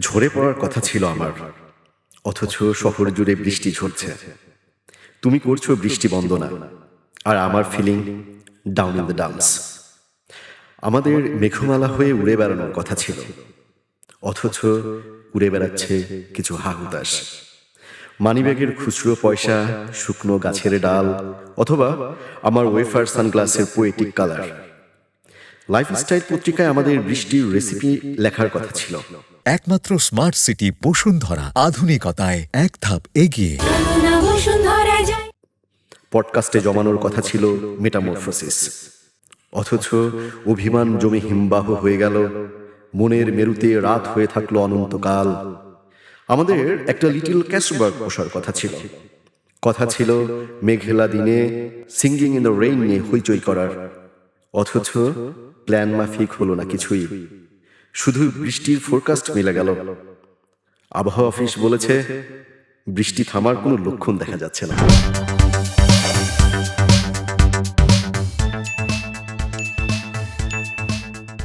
ঝরে পড়ার কথা ছিল আমার, অথচ শহর জুড়ে বৃষ্টি ঝরছে। তুমি করছো বৃষ্টি বন্দনা, আর আমার feeling down in the downs. আমাদের মেঘমালা হয়ে উড়ে বেড়ানোর কথা ছিল, অথচ উড়ে বেড়াচ্ছে কিছু হাহুতাস। মানিব্যাগের খুচরো পয়সা, শুকনো গাছের ডাল, অথবা আমার ওয়েফার সানগ্লাসের পোয়েটিক কালার। লাইফস্টাইল পত্রিকায় আমাদের বৃষ্টির রেসিপি লেখার কথা ছিল। একমাত্র স্মার্ট সিটি বসুন্ধরা, আধুনিকতায় এক ধাপ এগিয়ে। পডকাস্টে জমানোর কথা ছিল মেটামরফোসিস, অথচ অভিমান জমে হিমবাহ হয়ে গেল। মনের মেরুতে রাত হয়ে থাকলো অনন্তকাল। আমাদের একটা লিটল ক্যাসবার্গ পোষার কথা ছিল মেঘলা দিনে সিঙ্গিং ইন দ্য রেইন নিয়ে হইচই করার। অথচ প্ল্যান মাফিক হলো না কিছুই, শুধু বৃষ্টির ফোরকাস্ট মিলে গেল। আবহাওয়া অফিস বলেছে বৃষ্টি থামার কোনো লক্ষণ দেখা যাচ্ছে না।